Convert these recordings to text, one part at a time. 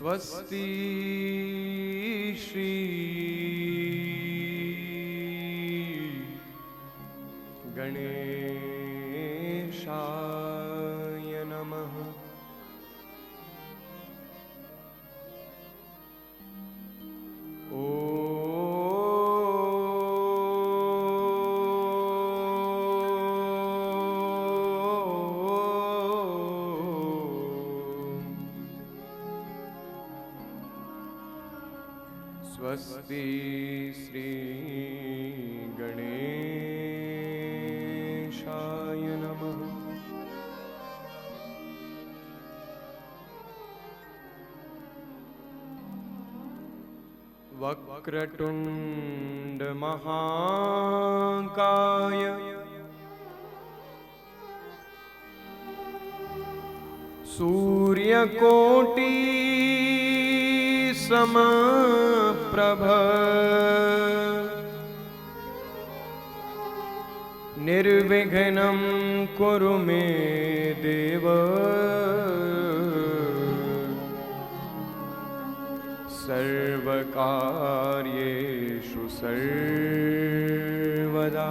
स्वस्ति श्री गणेशाय नमः। स्वस्ति श्री गणेशाय नमः। वक्रतुंड महाकाय सूर्यकोटि समप्रभ निर्विघ्नं कुरु मे देव। सर्वकार्येषु सर्वदा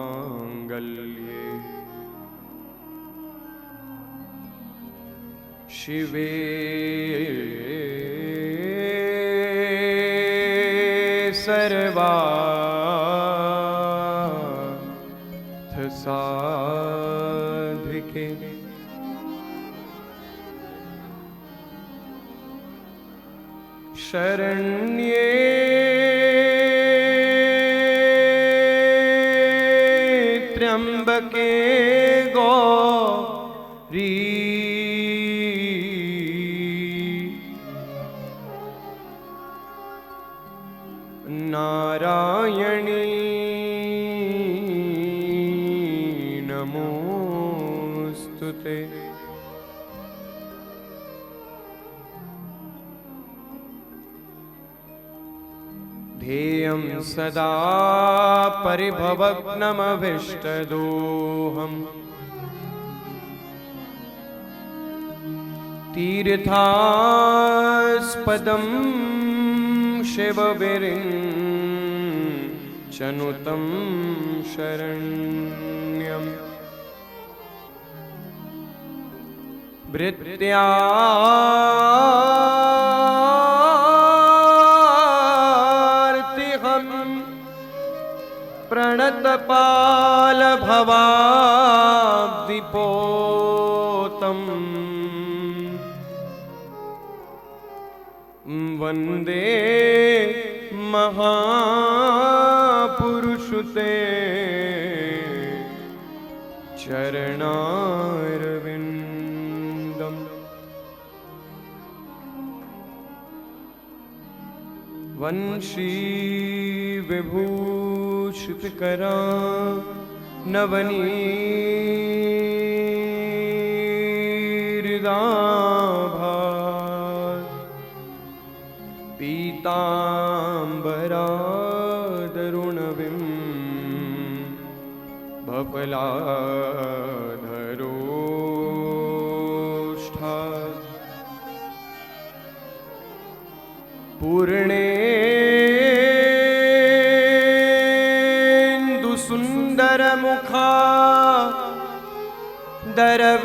सर्वमंगलमांगल्ये शिवे सर्वार्थ साधिके शरण्ये त्र्यंबके गौरी नारायणी नमोस्तुते। ध्येयं सदा परिभवग्नमभीष्टदोहम् तीर्थास्पदं शिवविरिञ्चनुतं शरण्यम्। भृत्या प्रणतपाल भवाब्दिपोतम् वन्दे महापुरुषुते चरणारविन्दम्। वंशी विभूषितकरा नवनीर्दाभा पीताम्बरादरुणविं बफलाधरोष्ठा पूर्णेन्दुसुन्दरमुखा दरविन्दनेत्रा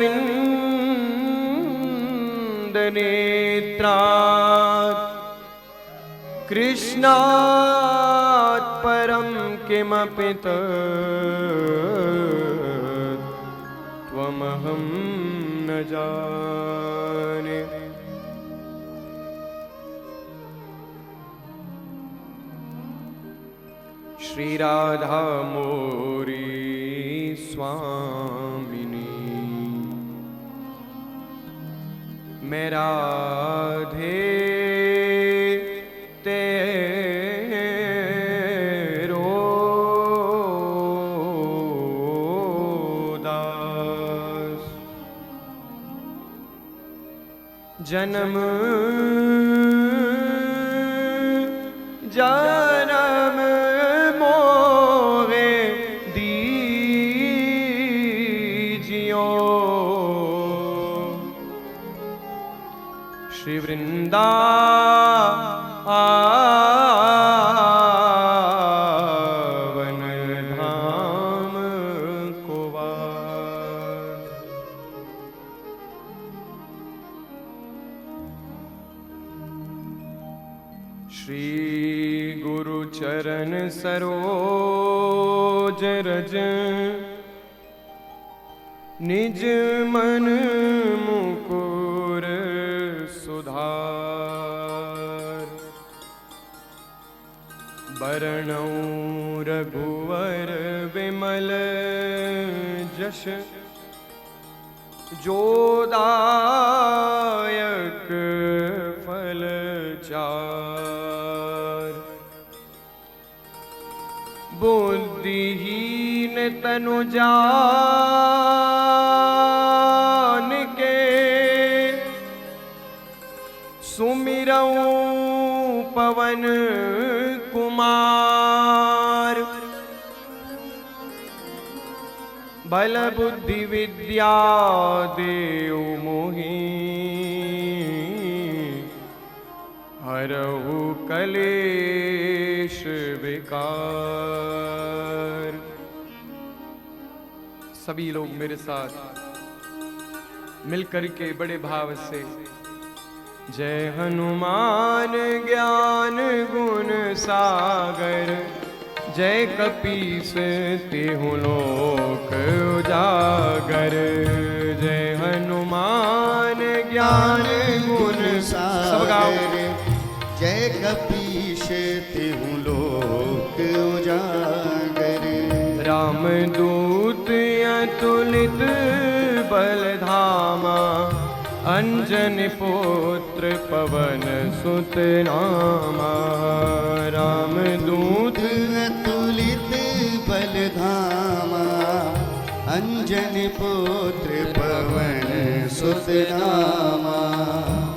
कृष्णात् परं किमपि त्वमहं न जाने। श्री राधा मोरी स्वामिनी मैं राधे तेरो दास। जन्म जन्म मोर श्री वृंदावन धाम को वास। श्री गुरु चरण सरोज रज निज मन मुकुर सुधार। बरनौ रघुवर विमल जश जोदायक फल चार। बुद्धिहीन तनु जान के सुमिरऊं पवन कुमार। बल बुद्धि विद्या देव मोहि हरहु कलेश विकार। सभी लोग मेरे साथ मिलकर के बड़े भाव से जय हनुमान ज्ञान गुण सागर। जय कपीस तिहु लोक उजागर। जय हनुमान ज्ञान गुण सागर। जय कपीश तिहु लोक उजागर। रामदूत अतुलित बल धामा। अंजन पुत्र पवन सुत नामा। रामदूत अतुलित बल धामा। अंजन पुत्र पवन सुत नामा।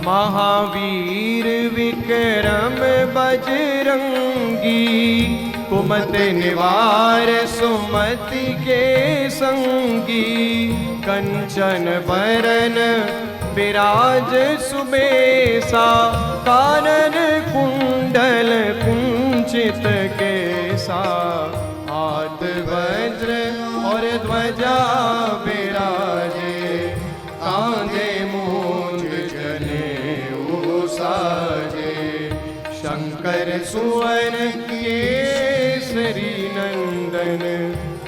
महावीर विक्रम बजरंगी। कुमत निवार सुमति के संगी। कंचन बरन विराज सुबेसा। कानन कुंडल कुंचित केसा। हाथ वज्र और ध्वजा विराजे। कांधे मूंज जनेऊ साजे। शंकर सुवन केसरी नंदन।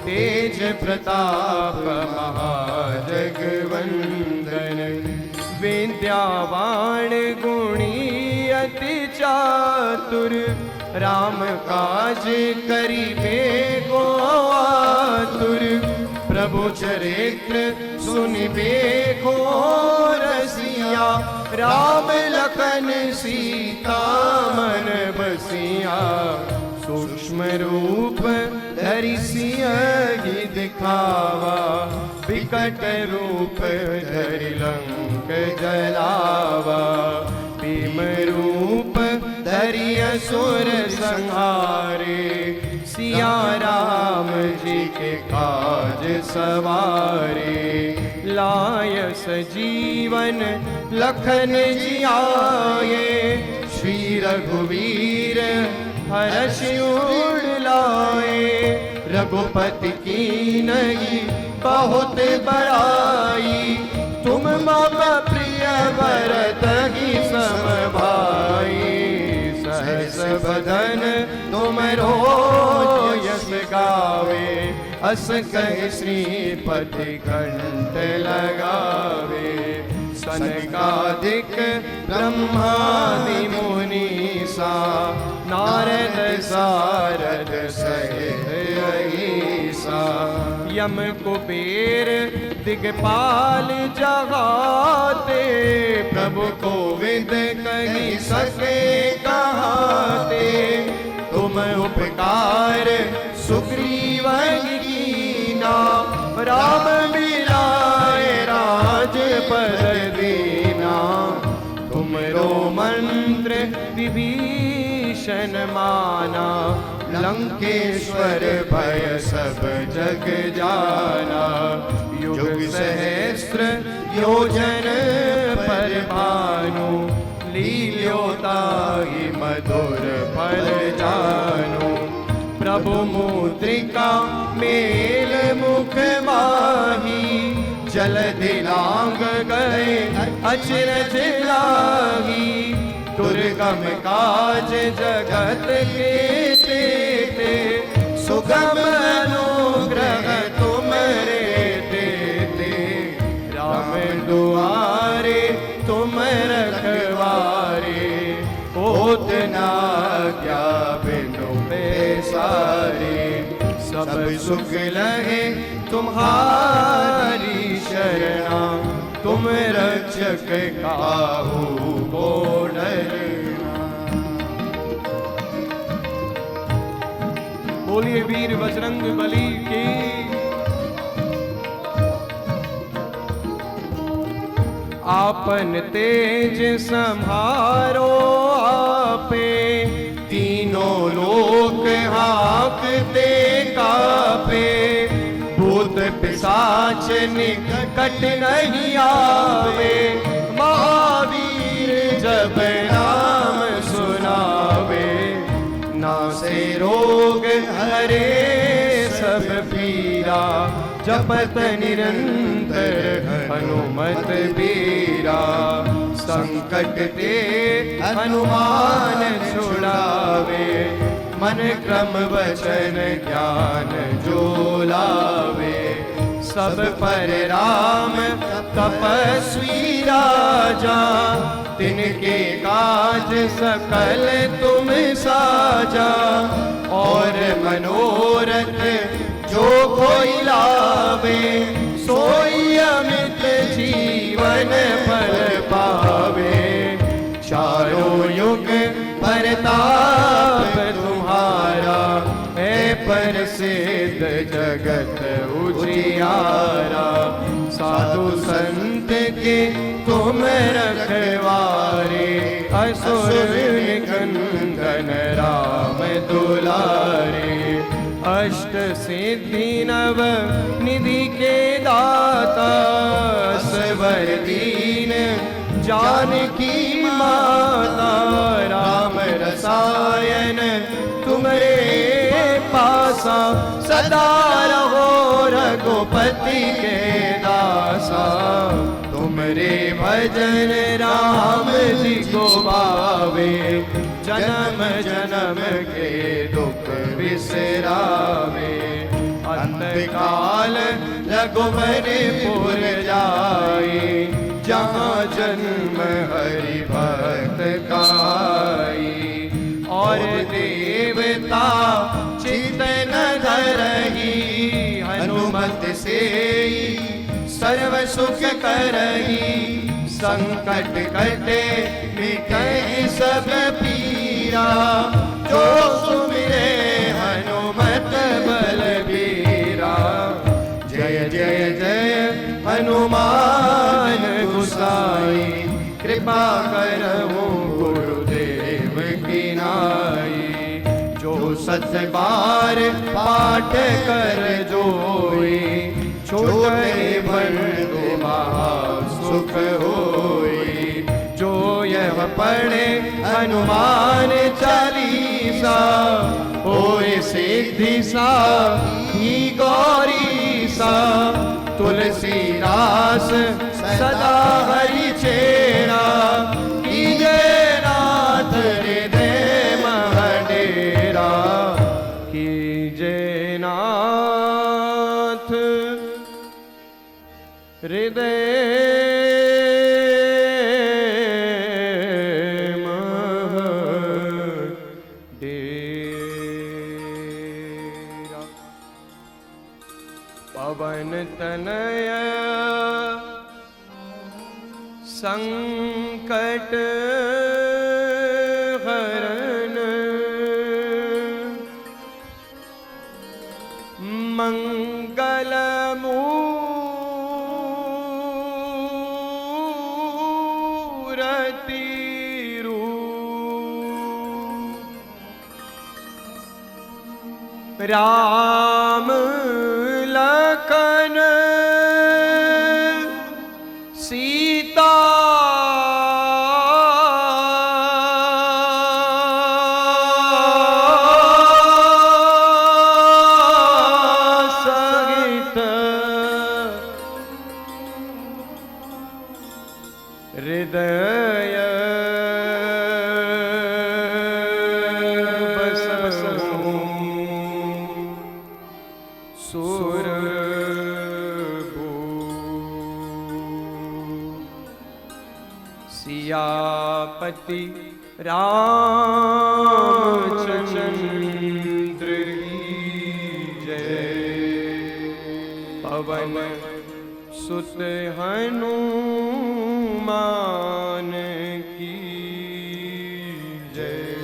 तेज प्रताप महाजगवंदन। विद्यावान गुणी अति चातुर। राम काज करिबे को आतुर। प्रभु चरित्र सुनिबे को रसिया। राम लखन सीता मन बसिया। सूक्ष्म रूप धरि सियहि दिखावा। विकट रूप धरि लंक जलावा। भीम रूप धरि असुर संहारे। सिया राम जी के काज सवारे। लाय सजीवन लखन जियाए। श्री रघुवीर हर्षि उर लाए। रघुपति कीन्ही बहुत बड़ाई। तुम मम प्रिय भरत सम भाई। सहस बदन तुमरो यस गावे। अस कहि श्रीपति कंठ लगावे। सनकादिक ब्रह्मादि मुनीसा। नारद सारद सहित अहिसा। यम कुबेर दिगपाल जगाते। प्रभु गोविंद कहि सके कहाते। तुम उपकार सुग्रीवन कीना। राम मिलाए राजपद दीना। तुमरो मंत्र विभीषण माना। लंकेश्वर भय सब जग जाना। जुग सहस्र योजन पर भानु, लील्योताहि मधुर फल जानु। प्रभु मुद्रिका मेल मुख माही, जल दिलांग गए अचरज लाही। दुर्गम काज जगत के तेते, सुगम अनुग्रह तुमरे देते। राम दुआरे तुम रखवारे, होत ना क्या बिनु पैसारे। सब सुख लहे तुम्हारी शरणा, तुम रक्षक काहू को डरना। बोलिए वीर बजरंग बली की। आपन तेज संहारो आपे, तीनों लोक हाँकते कापे। भूत पिशाच निकट नहीं आवे, महावीर जब नाम सुनावे। नासे रोग हरे सब पीरा, जपत निरंतर हनुमत बीरा। संकट ते हनुमान छुड़ावे, मन क्रम वचन ज्ञान जो लावे। सब पर राम तपस्वी राजा, तिनके काज सकल तुम साजा। और मनोरथ जो कोई लावे, सोई अमित जीवन फल पावे। चारों युग परताप तुम्हारा, है प्रसिद्ध जगत उजियारा। साधु संत के तुम रखवारे, असुर निकंदन राम दुलारे। अष्ट सिद्धि नव निधि के दाता, स्वर दीन जानकी माता। राम रसायन तुम्हारे पासा, सदा रहो रघुपति के दासा। तुमरे भजन राम जी को पावे, जन्म जन्म के दुख बिसरावे। अंतकाल रघुवरपुर जाए, जहाँ जन्म हरि भक्त काई। और देवता चित न धरही, हनुमत से सर्व सुख करही। संकट कटे मिटे सब पीरा, जो सुमिरे हनुमत बलबीरा। जय जय जय हनुमान गोसाई, कृपा करहु गुरुदेव की नाई। जो सत बार पाठ कर जोई, छोटे बंधु महा सुख होई। जो यह पढ़े हनुमान चालीसा, होए सिद्धि सा ही गौरी सा। तुलसीदास सदा हरि चेरा, कीजे नाथ हृदय मह डेरा। कीजे नाथ हृदय मह डेरा। पवन तनय संकट हरन, मंगल मूरति रूप। राम लखन हृदय बसहु सुरभू सियापति रामचंद्र की जय। पवन सुत हनुमान की जय।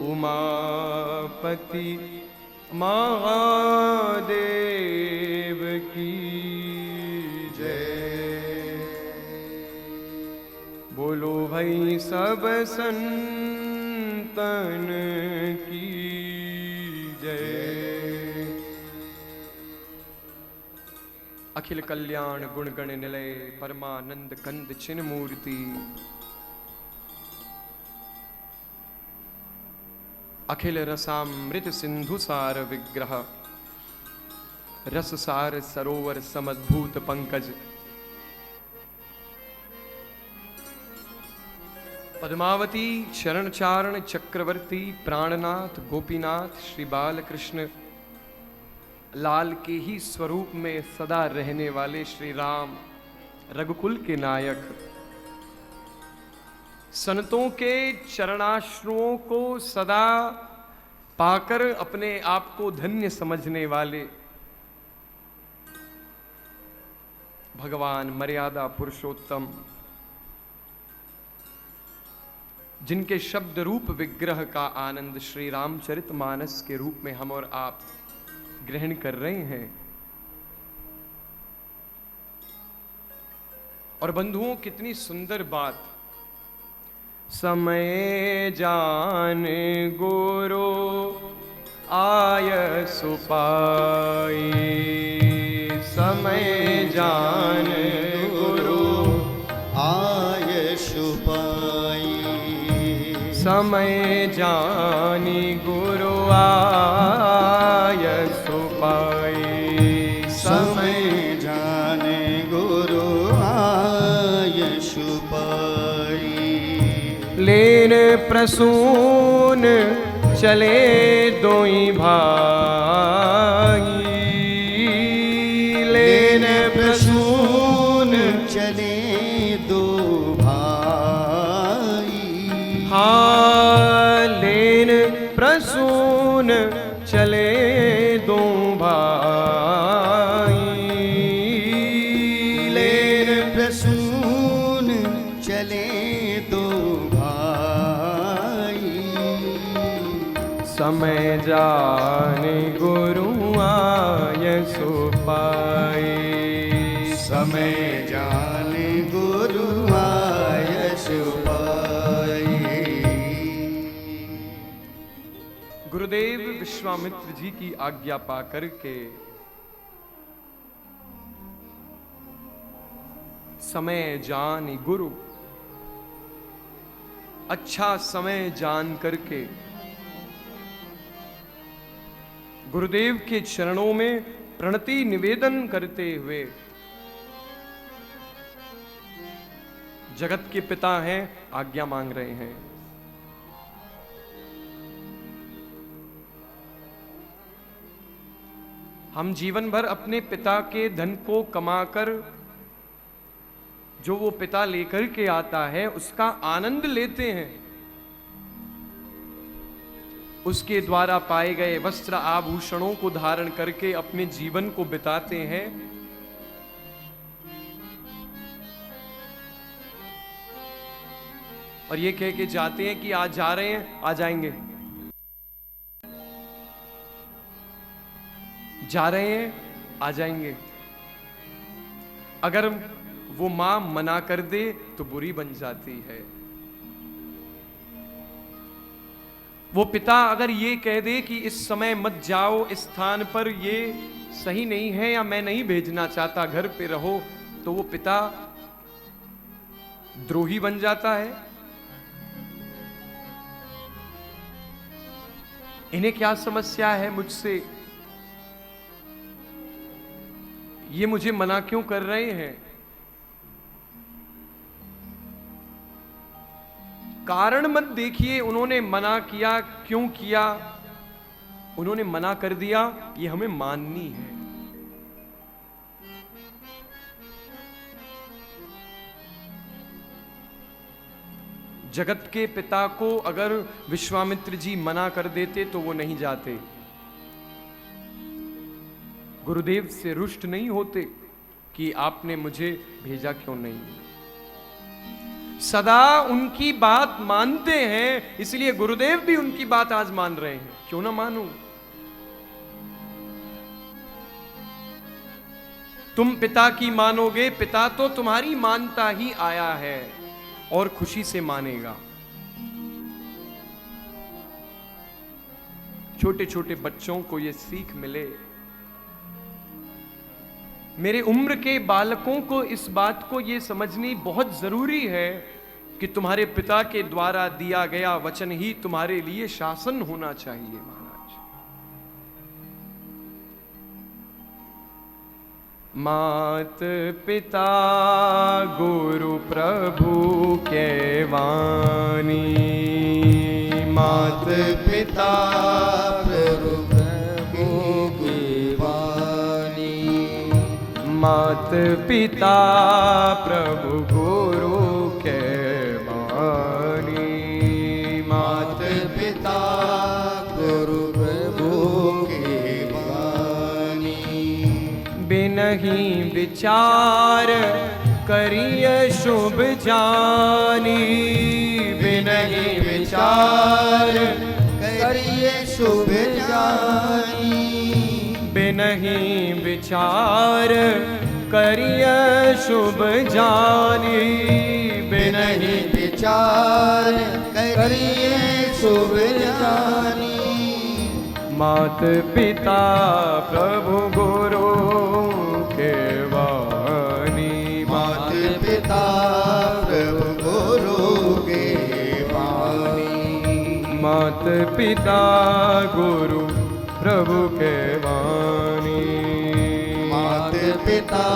उमापति महादेव की जय। बोलो भाई सब संतन की जय। अखिल कल्याण गुणगण निलय परमानंद कंद चिन्ह मूर्ति। अखिल रसामृत सिंधु सार विग्रह रस सार सरोवर समद्भूत पंकज। पद्मावती चरण चारण चक्रवर्ती प्राणनाथ गोपीनाथ श्री बालकृष्ण लाल के ही स्वरूप में सदा रहने वाले श्री राम रघुकुल के नायक। संतों के चरणाश्रुओं को सदा पाकर अपने आप को धन्य समझने वाले भगवान मर्यादा पुरुषोत्तम, जिनके शब्द रूप विग्रह का आनंद श्री रामचरितमानस के रूप में हम और आप ग्रहण कर रहे हैं। और बंधुओं, कितनी सुंदर बात। समय जान गुरु आय सुपाई। समय जान गुरु आय सुपाई। समय जानी गुरु आय सुपाई। समय जाने गुरु आय सुपाई। लेन प्रसून चले दोई भाई। लेन प्रसून चले दो भाई। हाँ, लेन प्रसून चले दो भाई। लेन प्रसून चले दो भाई। समय जाने गुरु आय सुपाई। समय जाने गुरु आय सुपाई। गुरुदेव विश्वामित्र जी की आज्ञा पाकर के समय जान गुरु, अच्छा समय जान करके गुरुदेव के चरणों में प्रणति निवेदन करते हुए जगत के पिता हैं, आज्ञा मांग रहे हैं। हम जीवन भर अपने पिता के धन को कमाकर जो वो पिता लेकर के आता है उसका आनंद लेते हैं। उसके द्वारा पाए गए वस्त्र आभूषणों को धारण करके अपने जीवन को बिताते हैं। और ये कह के जाते हैं कि आज जा रहे हैं, आ जाएंगे। जा रहे हैं, आ जाएंगे। अगर वो मां मना कर दे तो बुरी बन जाती है। वो पिता अगर ये कह दे कि इस समय मत जाओ, इस स्थान पर ये सही नहीं है या मैं नहीं भेजना चाहता, घर पे रहो, तो वो पिता द्रोही बन जाता है। इन्हें क्या समस्या है मुझसे, ये मुझे मना क्यों कर रहे हैं? कारण मत देखिए उन्होंने मना किया, क्यों किया। उन्होंने मना कर दिया, ये हमें माननी है। जगत के पिता को अगर विश्वामित्र जी मना कर देते तो वो नहीं जाते, गुरुदेव से रुष्ट नहीं होते कि आपने मुझे भेजा क्यों नहीं। सदा उनकी बात मानते हैं, इसलिए गुरुदेव भी उनकी बात आज मान रहे हैं। क्यों ना मानूं? तुम पिता की मानोगे, पिता तो तुम्हारी मानता ही आया है और खुशी से मानेगा। छोटे छोटे बच्चों को यह सीख मिले, मेरे उम्र के बालकों को इस बात को यह समझनी बहुत जरूरी है कि तुम्हारे पिता के द्वारा दिया गया वचन ही तुम्हारे लिए शासन होना चाहिए। महाराज, मात पिता गुरु प्रभु के वाणी, मात पिता प्रभु की वाणी, मात पिता प्रभु गुरु के वाणी, मात पिता गुरु प्रभु की वाणी, बिनहि विचार करिय शुभ जानी, बिनहि विचार करिए शुभ जानी, बिनहि विचार करिय शुभ जानी, बिनहि विचार करिए शुभ जानी, मात पिता प्रभु गुरु के वाणी, मात पिता प्रभु गुरु के वाणी, मात पिता गुरु प्रभु के वाणी, मात पिता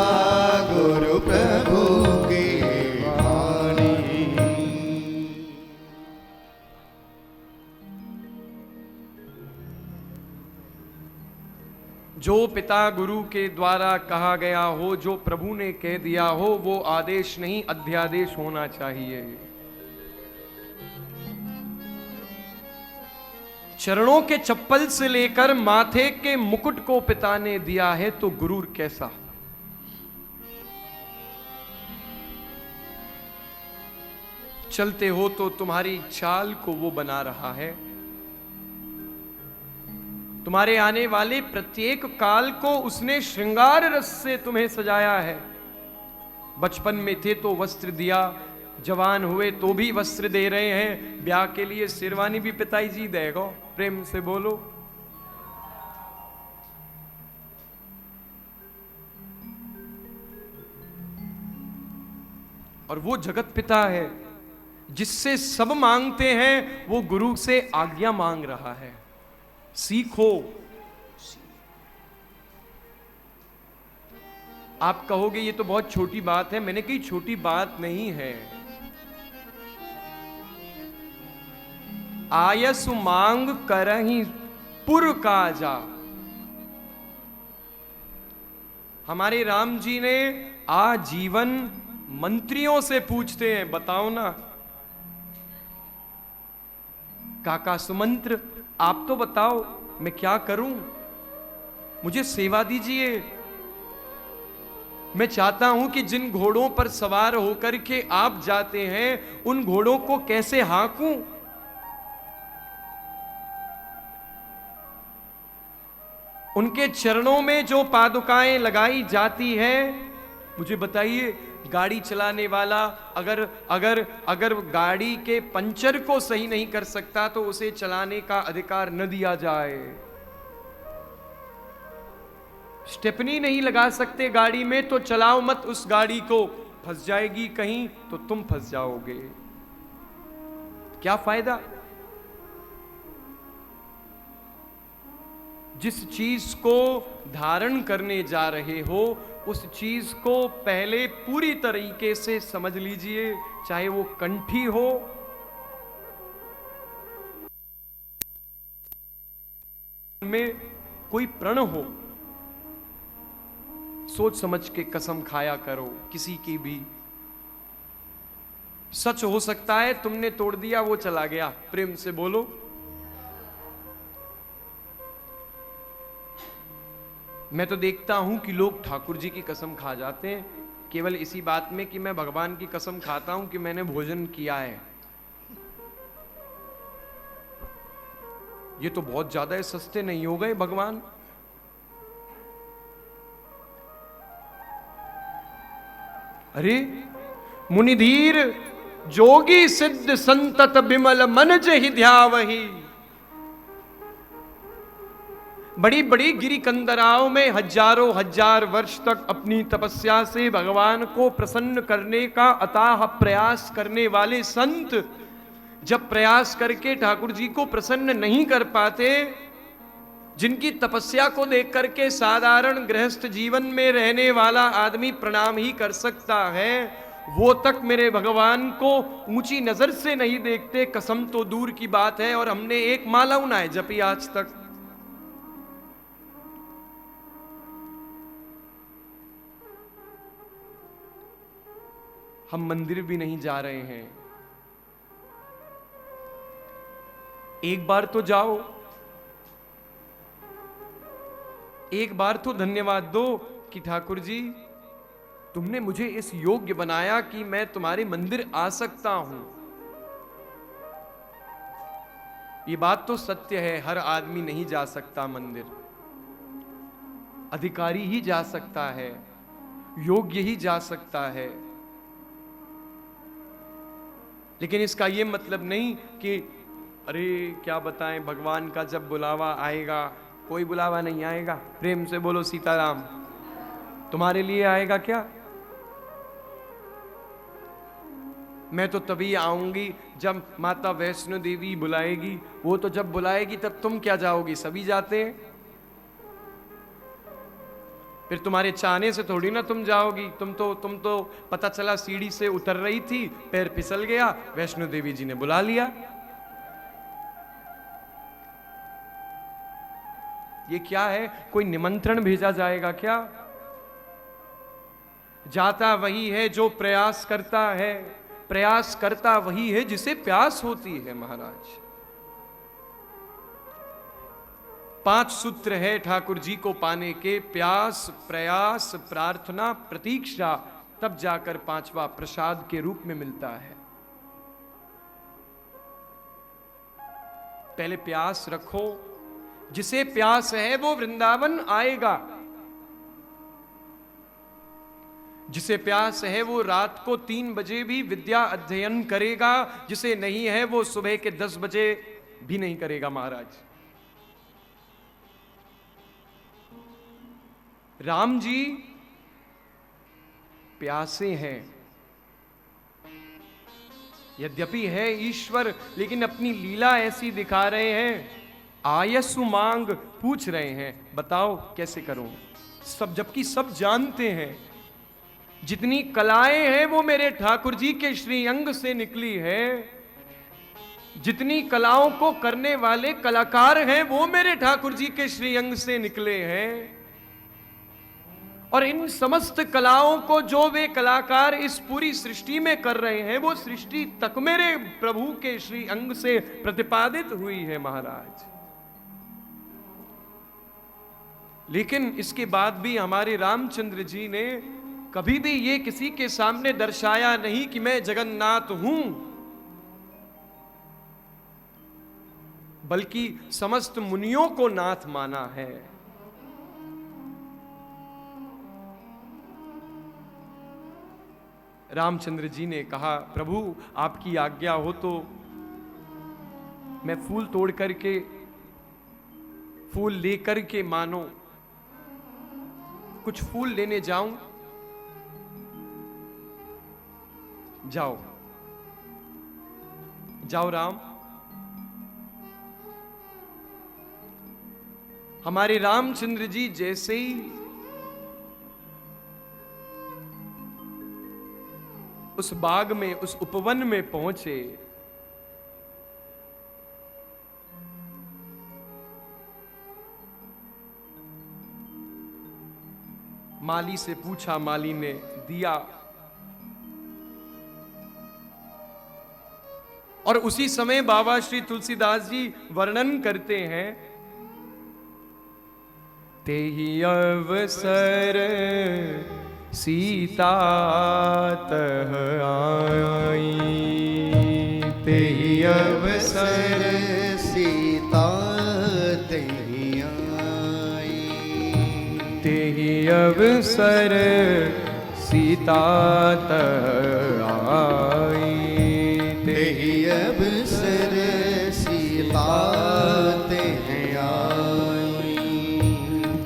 गुरु प्रभु के वाणी। जो पिता गुरु के द्वारा कहा गया हो, जो प्रभु ने कह दिया हो, वो आदेश नहीं अध्यादेश होना चाहिए। चरणों के चप्पल से लेकर माथे के मुकुट को पिता ने दिया है, तो गुरूर कैसा। चलते हो तो तुम्हारी चाल को वो बना रहा है, तुम्हारे आने वाले प्रत्येक काल को उसने श्रृंगार रस से तुम्हें सजाया है। बचपन में थे तो वस्त्र दिया, जवान हुए तो भी वस्त्र दे रहे हैं, ब्याह के लिए शेरवानी भी पिताई जी देगा। प्रेम से बोलो। और वो जगत पिता है जिससे सब मांगते हैं, वो गुरु से आज्ञा मांग रहा है। सीखो। आप कहोगे ये तो बहुत छोटी बात है, मैंने कही छोटी बात नहीं है। आयसु मांग करहि पुर काजा। हमारे राम जी ने आजीवन मंत्रियों से पूछते हैं, बताओ ना काका सुमंत्र, आप तो बताओ मैं क्या करूं, मुझे सेवा दीजिए। मैं चाहता हूं कि जिन घोड़ों पर सवार होकर के आप जाते हैं, उन घोड़ों को कैसे हाँकूं। उनके चरणों में जो पादुकाएं लगाई जाती है, मुझे बताइए, गाड़ी चलाने वाला अगर अगर अगर गाड़ी के पंचर को सही नहीं कर सकता तो उसे चलाने का अधिकार न दिया जाए। स्टेपनी नहीं लगा सकते गाड़ी में तो चलाओ मत उस गाड़ी को, फंस जाएगी कहीं तो तुम फंस जाओगे। क्या फायदा। जिस चीज को धारण करने जा रहे हो उस चीज को पहले पूरी तरीके से समझ लीजिए, चाहे वो कंठी हो, में कोई प्रण हो, सोच समझ के कसम खाया करो किसी की भी। सच हो सकता है तुमने तोड़ दिया, वो चला गया। प्रेम से बोलो। मैं तो देखता हूं कि लोग ठाकुर जी की कसम खा जाते हैं केवल इसी बात में कि मैं भगवान की कसम खाता हूं कि मैंने भोजन किया है। ये तो बहुत ज्यादा सस्ते नहीं हो गए भगवान? अरे मुनिधीर जोगी सिद्ध संतत बिमल मन जहि ध्यावहि। बड़ी बड़ी गिरी कंदराओं में हजारों हजार वर्ष तक अपनी तपस्या से भगवान को प्रसन्न करने का अथाह प्रयास करने वाले संत जब प्रयास करके ठाकुर जी को प्रसन्न नहीं कर पाते, जिनकी तपस्या को देख करके साधारण गृहस्थ जीवन में रहने वाला आदमी प्रणाम ही कर सकता है, वो तक मेरे भगवान को ऊंची नजर से नहीं देखते, कसम तो दूर की बात है। और हमने एक माला उनाए जपी आज तक। हम मंदिर भी नहीं जा रहे हैं। एक बार तो जाओ, एक बार तो धन्यवाद दो कि ठाकुर जी तुमने मुझे इस योग्य बनाया कि मैं तुम्हारे मंदिर आ सकता हूं। ये बात तो सत्य है, हर आदमी नहीं जा सकता मंदिर, अधिकारी ही जा सकता है, योग्य ही जा सकता है। लेकिन इसका यह मतलब नहीं कि अरे क्या बताएं, भगवान का जब बुलावा आएगा। कोई बुलावा नहीं आएगा। प्रेम से बोलो सीताराम। तुम्हारे लिए आएगा क्या? मैं तो तभी आऊंगी जब माता वैष्णो देवी बुलाएगी। वो तो जब बुलाएगी तब तुम क्या जाओगी? सभी जाते हैं। फिर तुम्हारे चाहने से थोड़ी ना तुम जाओगी। तुम तो पता चला सीढ़ी से उतर रही थी, पैर फिसल गया, वैष्णो देवी जी ने बुला लिया। ये क्या है? कोई निमंत्रण भेजा जाएगा क्या? जाता वही है जो प्रयास करता है, प्रयास करता वही है जिसे प्यास होती है। महाराज 5 सूत्र है ठाकुर जी को पाने के। प्यास, प्रयास, प्रार्थना, प्रतीक्षा, तब जाकर 5वां प्रसाद के रूप में मिलता है। पहले प्यास रखो। जिसे प्यास है वो वृंदावन आएगा। जिसे प्यास है वो रात को 3 बजे भी विद्या अध्ययन करेगा। जिसे नहीं है वो सुबह के 10 बजे भी नहीं करेगा। महाराज राम जी प्यासे हैं, यद्यपि है ईश्वर, लेकिन अपनी लीला ऐसी दिखा रहे हैं। आयसु मांग पूछ रहे हैं, बताओ कैसे करूं। सब, जबकि सब जानते हैं जितनी कलाएं हैं वो मेरे ठाकुर जी के श्री अंग से निकली है। जितनी कलाओं को करने वाले कलाकार हैं वो मेरे ठाकुर जी के श्री अंग से निकले हैं। और इन समस्त कलाओं को जो वे कलाकार इस पूरी सृष्टि में कर रहे हैं, वो सृष्टि तक मेरे प्रभु के श्री अंग से प्रतिपादित हुई है। महाराज लेकिन इसके बाद भी हमारे रामचंद्र जी ने कभी भी ये किसी के सामने दर्शाया नहीं कि मैं जगन्नाथ हूं, बल्कि समस्त मुनियों को नाथ माना है। रामचंद्र जी ने कहा, प्रभु आपकी आज्ञा हो तो मैं फूल तोड़ करके, फूल लेकर के मानो कुछ फूल लेने जाऊं। जाओ जाओ राम। हमारे रामचंद्र जी जैसे ही उस बाग में, उस उपवन में पहुंचे, माली से पूछा, माली ने दिया। और उसी समय बाबा श्री तुलसीदास जी वर्णन करते हैं, तेहि अवसर सीता तह आई, तेहि अवसर सीता तेहि आई, तेहि अवसर सीता तह आई, तेहि अवसर सीता तेहि आई,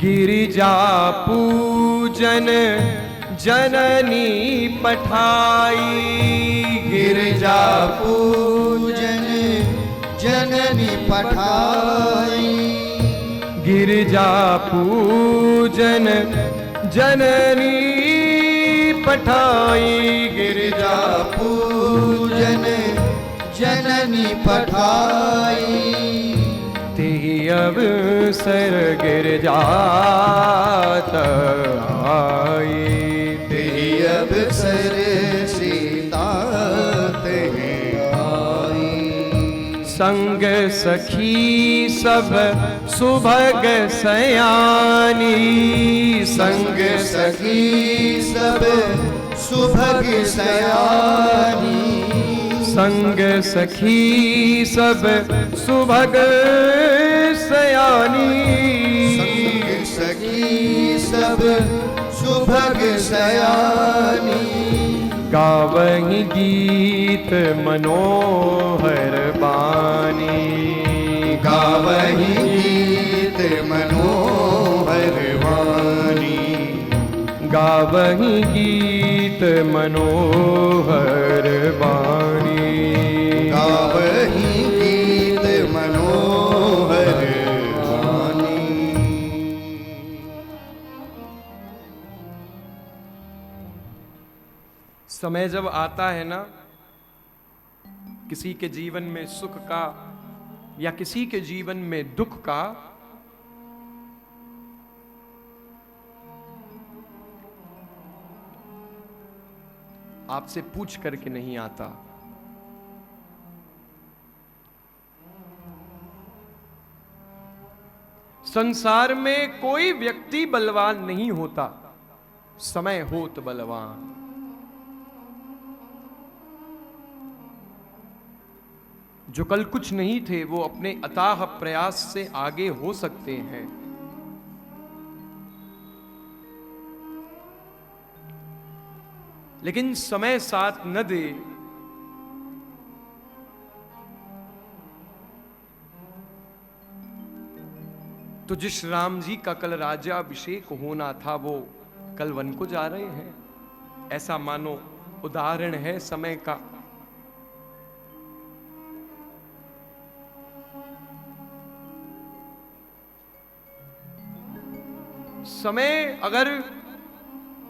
गिरिजा पूजन जननी पठाई, गिरिजा पूजन जननी पठाई, गिरिजा पूजन जननी पठाई, गिरिजा पूजन जननी पठाई, तेहि अवसर गिरिजा आई, तेहि अवसर सीता तेहि आई, संग सखी सब सुभग सयानी, संग सखी सब सुभग सयानी, संग सखी सब सुभग सयानी, संग सखी सब सुभग सयानी, गावहि गीत मनोहर बानी, गावहि गीत मनोहर वाणी, गावहि गीत मनोहर बानी, गावहि गीत मनोहर वाणी। समय जब आता है ना किसी के जीवन में सुख का या किसी के जीवन में दुख का, आपसे पूछ करके नहीं आता। संसार में कोई व्यक्ति बलवान नहीं होता, समय होत बलवान। जो कल कुछ नहीं थे वो अपने अथाह प्रयास से आगे हो सकते हैं। लेकिन समय साथ न दे तो जिस राम जी का कल राज्याभिषेक होना था वो कल वन को जा रहे हैं, ऐसा मानो उदाहरण है समय का। समय अगर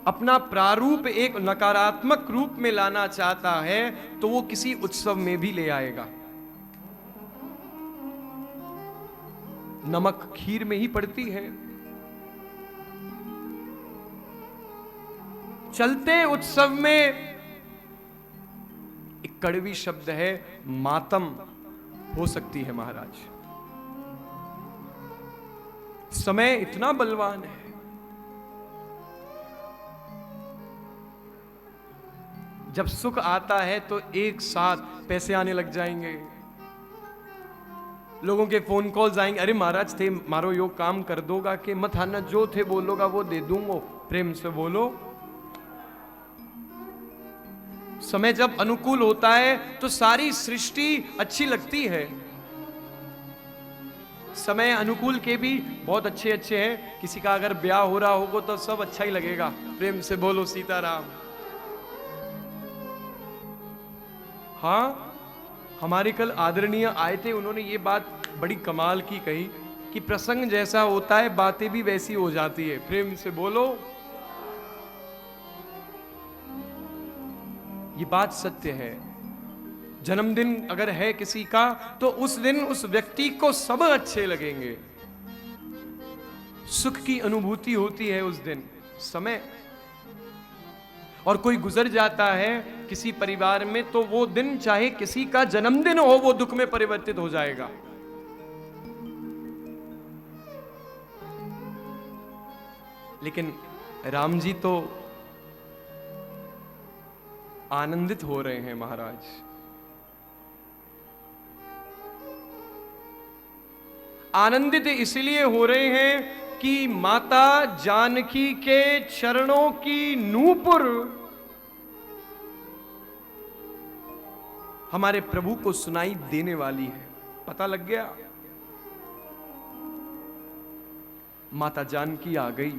अपना प्रारूप एक नकारात्मक रूप में लाना चाहता है तो वो किसी उत्सव में भी ले आएगा। नमक खीर में ही पड़ती है। चलते उत्सव में एक कड़वी शब्द है, मातम हो सकती है महाराज। समय इतना बलवान है। जब सुख आता है तो एक साथ पैसे आने लग जाएंगे, लोगों के फोन कॉल्स आएंगे, अरे महाराज थे मारो यो काम कर दोगा कि मत आना, जो थे बोलोगा वो दे दूंगा, प्रेम से बोलो। समय जब अनुकूल होता है तो सारी सृष्टि अच्छी लगती है। समय अनुकूल के भी बहुत अच्छे अच्छे हैं। किसी का अगर ब्याह हो रहा होगा तो सब अच्छा ही लगेगा, प्रेम से बोलो सीताराम। हाँ, हमारे कल आदरणीय आए थे, उन्होंने ये बात बड़ी कमाल की कही कि प्रसंग जैसा होता है बातें भी वैसी हो जाती है। प्रेम से बोलो, ये बात सत्य है। जन्मदिन अगर है किसी का तो उस दिन उस व्यक्ति को सब अच्छे लगेंगे, सुख की अनुभूति होती है उस दिन। समय। और कोई गुजर जाता है किसी परिवार में तो वो दिन चाहे किसी का जन्मदिन हो वो दुख में परिवर्तित हो जाएगा। लेकिन राम जी तो आनंदित हो रहे हैं महाराज। आनंदित इसलिए हो रहे हैं कि माता जानकी के चरणों की नूपुर हमारे प्रभु को सुनाई देने वाली है। पता लग गया, माता जानकी आ गई।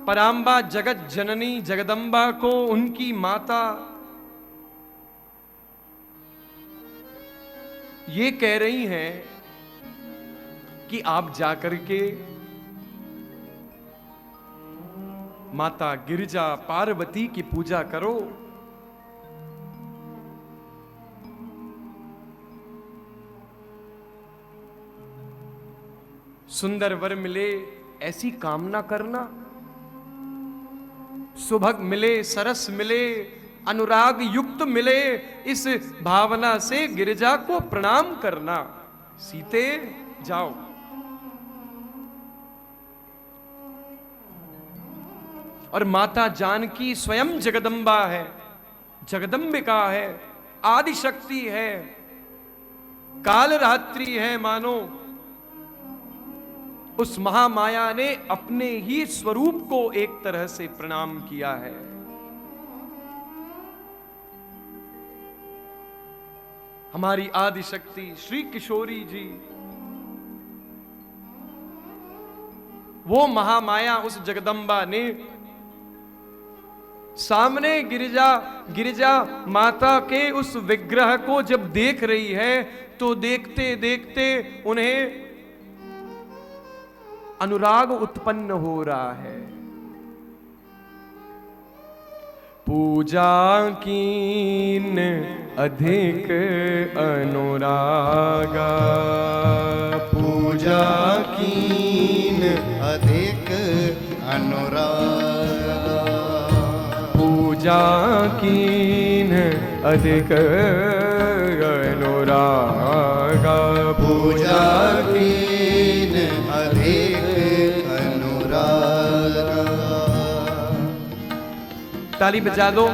परांबा जगत जननी जगदम्बा को उनकी माता ये कह रही हैं कि आप जाकर के माता गिरिजा पार्वती की पूजा करो। सुंदर वर मिले ऐसी कामना करना, सुभग मिले, सरस मिले, अनुराग युक्त मिले, इस भावना से गिरिजा को प्रणाम करना। सीते जाओ। और माता जानकी स्वयं जगदम्बा है, जगदम्बिका है, आदि शक्ति है, कालरात्रि है। मानो उस महामाया ने अपने ही स्वरूप को एक तरह से प्रणाम किया है। हमारी आदि शक्ति श्री किशोरी जी, वो महामाया उस जगदम्बा ने सामने गिरिजा माता के उस विग्रह को जब देख रही है तो देखते देखते उन्हें अनुराग उत्पन्न हो रहा है। पूजा कीन अधिक अनुरागा, पूजा कीन अधिक अनुरागा, पूजा कीन अधिक अनुरागा, पूजा कीन अधिक अनुरागा। ताली बजा दो।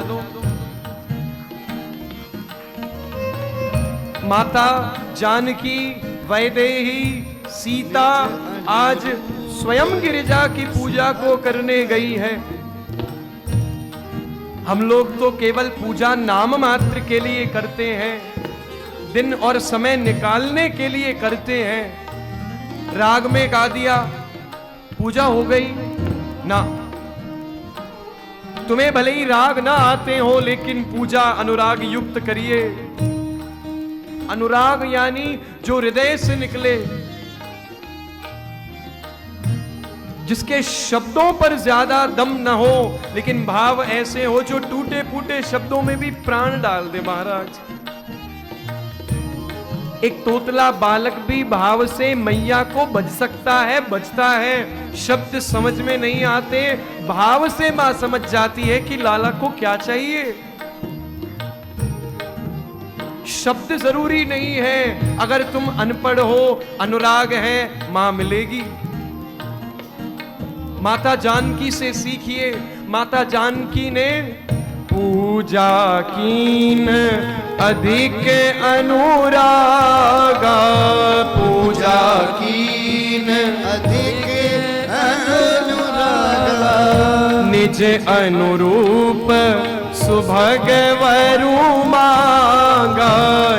माता जानकी, वैदेही, सीता आज स्वयं गिरिजा की पूजा को करने गई है। हम लोग तो केवल पूजा नाम मात्र के लिए करते हैं, दिन और समय निकालने के लिए करते हैं। राग में गा दिया, पूजा हो गई ना। तुम्हें भले ही राग ना आते हो लेकिन पूजा अनुराग युक्त करिए। अनुराग यानी जो हृदय से निकले, जिसके शब्दों पर ज्यादा दम न हो लेकिन भाव ऐसे हो जो टूटे फूटे शब्दों में भी प्राण डाल दे। महाराज, एक तोतला बालक भी भाव से मैया को बज सकता है, बजता है। शब्द समझ में नहीं आते, भाव से मां समझ जाती है कि लाला को क्या चाहिए। शब्द जरूरी नहीं है, अगर तुम अनपढ़ हो, अनुराग है, मां मिलेगी। माता जानकी से सीखिए। माता जानकी ने पूजा कीन अधिक अनुरागा, पूजा कीन अधिक अनुरागा, निज अनुरूप सुभग वरु मांगा,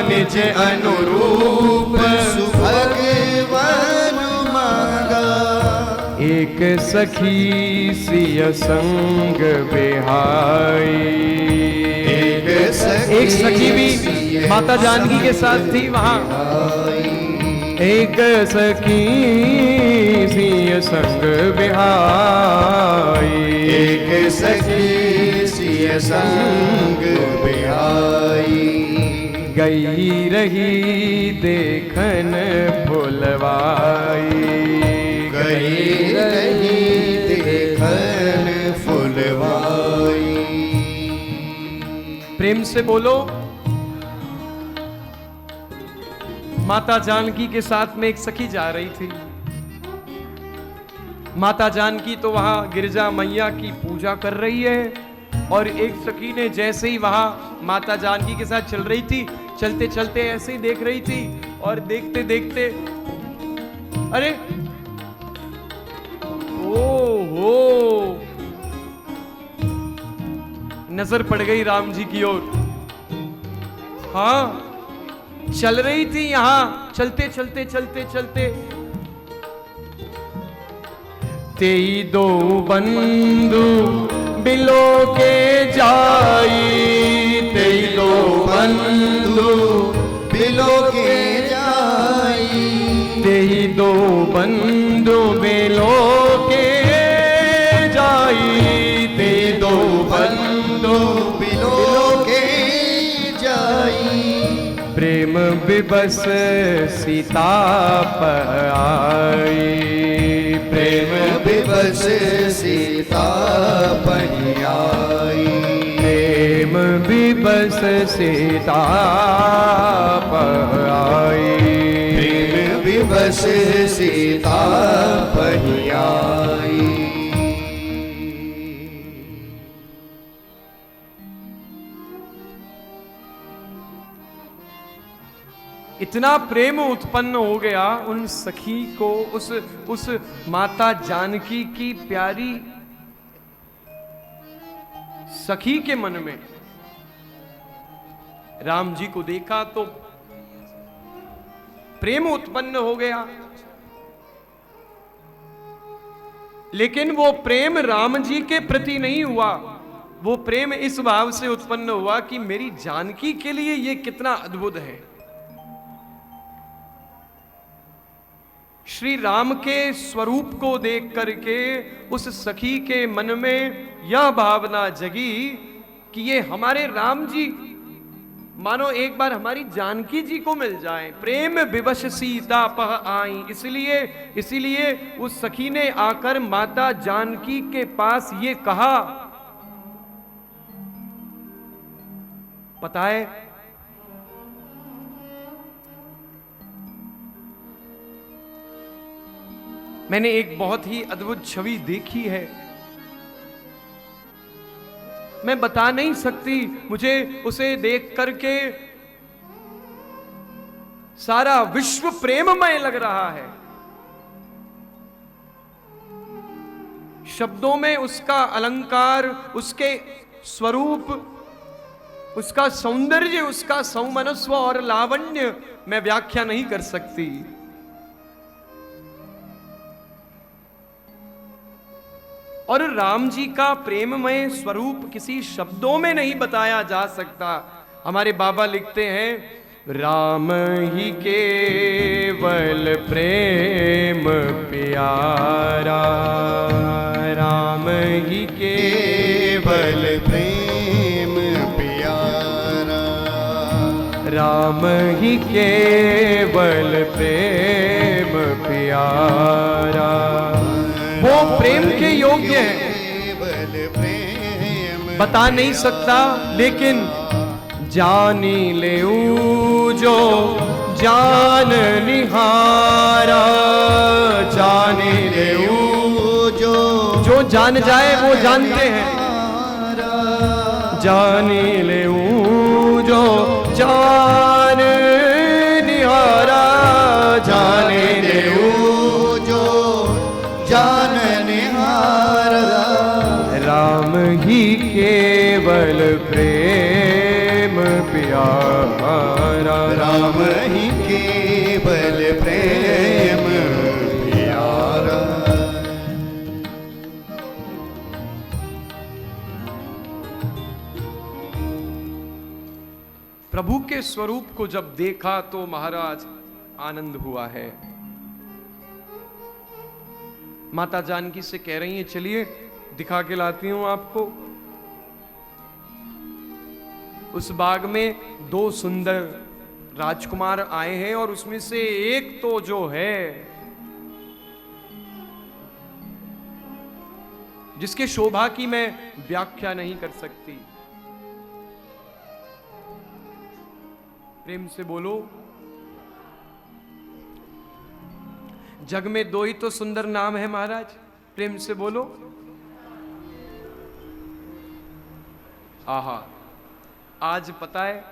निज अनुरूप सुभग वरु मांगा। एक सखी सिय संग बिहाई। एक सखी भी माता जानकी के साथ थी वहां। एक सखी सिय संग बिहाई, एक सखी सिय संग बिहाई। गई रही देखन भुलवाई, प्रेम से बोलो। माता जानकी के साथ में एक सखी जा रही थी। माता जानकी तो वहां गिरजा मैया की पूजा कर रही है और एक सखी ने जैसे ही वहां माता जानकी के साथ चल रही थी, चलते चलते ऐसे ही देख रही थी और देखते देखते अरे ओ हो, नजर पड़ गई राम जी की ओर। हाँ, चल रही थी यहां, चलते चलते चलते चलते तेई दो बंधु बिलो के जाई, तेई दो बंधु बिलो के जाई, तेई दो बंधु बिलो के जाई, तेई दो बंधु बिलो के जाई, प्रेम विबस सीता पर आई, प्रेम विवश सीता पही आई, प्रेम विबस सीता पर आई, प्रेम विवश सीता पही आई। इतना प्रेम उत्पन्न हो गया उन सखी को, उस माता जानकी की प्यारी सखी के मन में। राम जी को देखा तो प्रेम उत्पन्न हो गया, लेकिन वो प्रेम राम जी के प्रति नहीं हुआ। वो प्रेम इस भाव से उत्पन्न हुआ कि मेरी जानकी के लिए ये कितना अद्भुत है। श्री राम के स्वरूप को देख करके उस सखी के मन में यह भावना जगी कि ये हमारे राम जी मानो एक बार हमारी जानकी जी को मिल जाए। प्रेम विवश सीता पह आई, इसीलिए उस सखी ने आकर माता जानकी के पास ये कहा। पता है, मैंने एक बहुत ही अद्भुत छवि देखी है, मैं बता नहीं सकती। मुझे उसे देख करके सारा विश्व प्रेममय लग रहा है। शब्दों में उसका अलंकार, उसके स्वरूप, उसका सौंदर्य, उसका सौमनस्व और लावण्य मैं व्याख्या नहीं कर सकती। और राम जी का प्रेममय स्वरूप किसी शब्दों में नहीं बताया जा सकता। हमारे बाबा लिखते हैं, राम ही केवल प्रेम प्यारा, राम ही केवल प्रेम प्यारा, राम ही केवल प्रेम प्यारा। वो प्रेम के योग्य है, केवल प्रेम बता नहीं सकता, लेकिन जानी ले जो जान निहारा, जानी ले जो जान जाए वो जानते हैं, जानी ले जो जान निहारा, जाने ले जो जान निहारा। राम ही केवल प्रेम प्यारा, राम ही केवल प्रेम प्यारा। प्रभु के स्वरूप को जब देखा तो महाराज आनंद हुआ है। माता जानकी से कह रही हैं, चलिए दिखा के लाती हूं आपको। उस बाग में दो सुंदर राजकुमार आए हैं और उसमें से एक तो जो है जिसके शोभा की मैं व्याख्या नहीं कर सकती, प्रेम से बोलो। जग में दो ही तो सुंदर नाम है महाराज, प्रेम से बोलो। आहा, आज पता है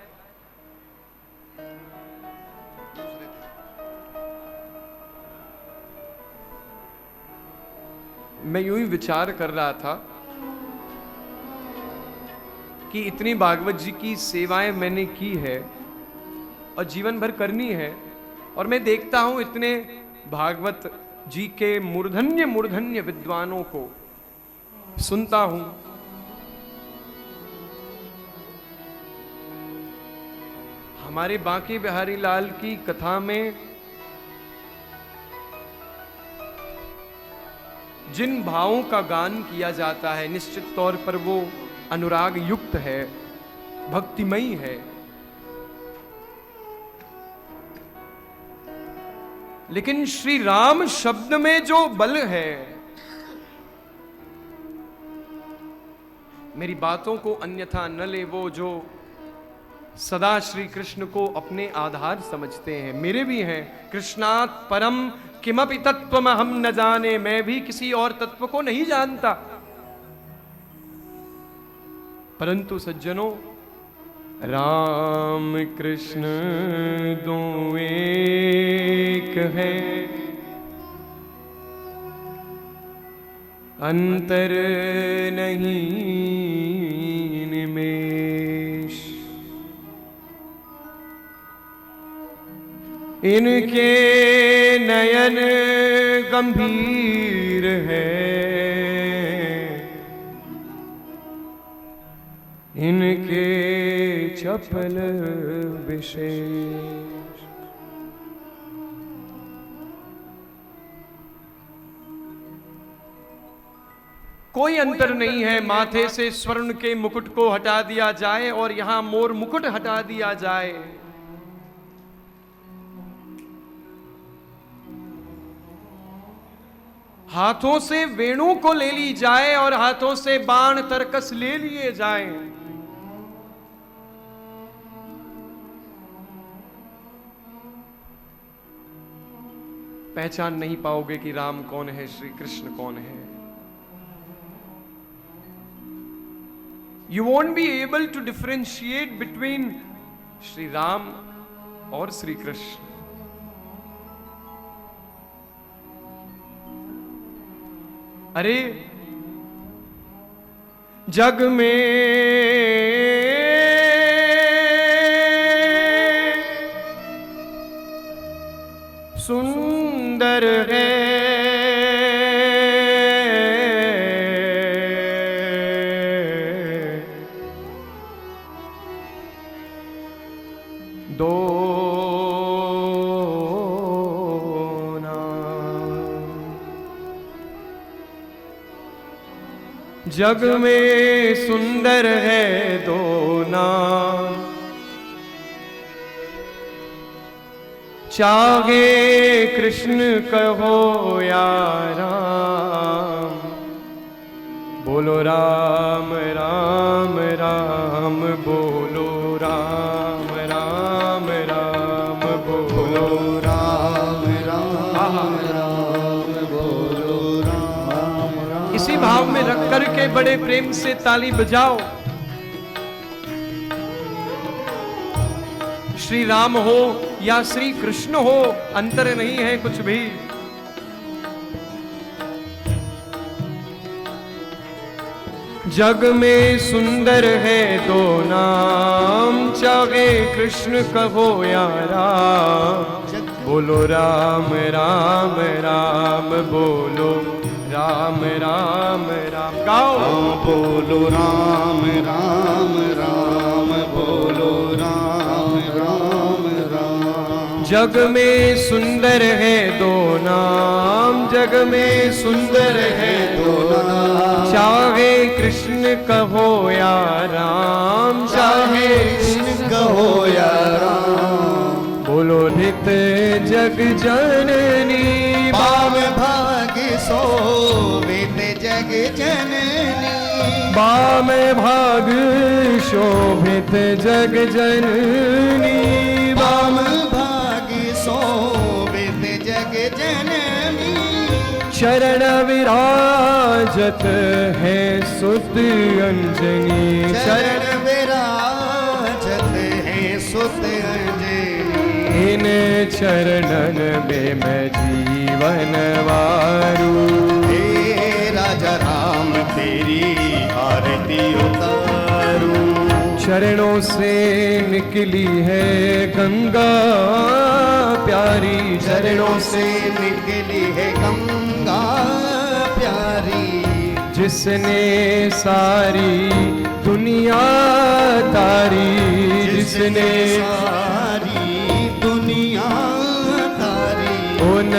मैं यूं ही विचार कर रहा था कि इतनी भागवत जी की सेवाएं मैंने की है और जीवन भर करनी है, और मैं देखता हूं इतने भागवत जी के मूर्धन्य मूर्धन्य विद्वानों को सुनता हूं। हमारे बांके बिहारी लाल की कथा में जिन भावों का गान किया जाता है, निश्चित तौर पर वो अनुराग युक्त है, भक्तिमयी है। लेकिन श्री राम शब्द में जो बल है, मेरी बातों को अन्यथा न ले, वो जो सदा श्री कृष्ण को अपने आधार समझते हैं, मेरे भी हैं। कृष्णात् परम किमपि तत्वम हम न जाने, मैं भी किसी और तत्व को नहीं जानता। परंतु सज्जनों, राम कृष्ण दो एक है, अंतर नहीं निमेष। इनके नयन गंभीर है, इनके चपल विशेष। कोई अंतर नहीं है, माथे से स्वर्ण के मुकुट को हटा दिया जाए और यहां मोर मुकुट हटा दिया जाए, हाथों से वेणु को ले ली जाए और हाथों से बाण तरकस ले लिए जाएं, पहचान नहीं पाओगे कि राम कौन है, श्री कृष्ण कौन है। You won't be able to differentiate between Shri Ram और श्री कृष्ण। अरे जग में सुंदर है दो जग में सुंदर है दो नाम, चाहे कृष्ण कहो या राम, बोलो राम राम राम, बोलो राम राम राम, बोलो राम राम राम, बोलो राम राम। इसी भाव में रख करके बड़े प्रेम से ताली बजाओ। श्री राम हो या श्री कृष्ण हो, अंतर नहीं है कुछ भी। जग में सुंदर है दो नाम, चाहे कृष्ण कहो या राम, बोलो राम राम राम, बोलो राम राम राम। गाओ बोलो राम राम राम, बोलो राम राम राम। जग में सुंदर है दो नाम, जग में सुंदर है दो नाम, चाहे कृष्ण कहो या राम, चाहे कृष्ण कहो या राम। बोलो नित जग जननी, बाम भाग शोभित जग जननी, बाम भाग शोभित जग जननी, चरण विराजत है सुत अंजनी। चरण विराजत है सुत अंजनी। इन चरणन में मैं जीवन वारू। हे राजा राम तेरी आरती उतारूं। चरणों से निकली है गंगा प्यारी। चरणों से निकली है गंगा प्यारी। जिसने सारी दुनिया तारी। जिसने सारी दुनिया तारी। उन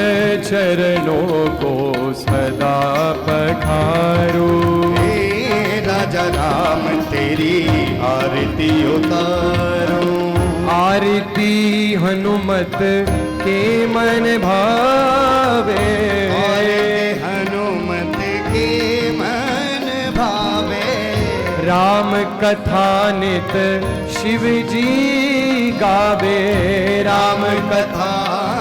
चरणों को सदा पखारो। हे राजा राम तेरी आरती उतारूं। आरती हनुमत के मन भावे। हनुमत के मन भावे। राम कथा नित शिव जी गावे। राम कथा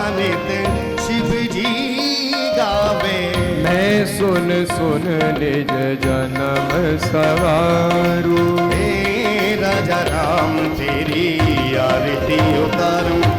नित शिव जी गावे। मैं सुन सुन निज जन्म सवारू। हे राजा राम तेरी आरती उतारूं।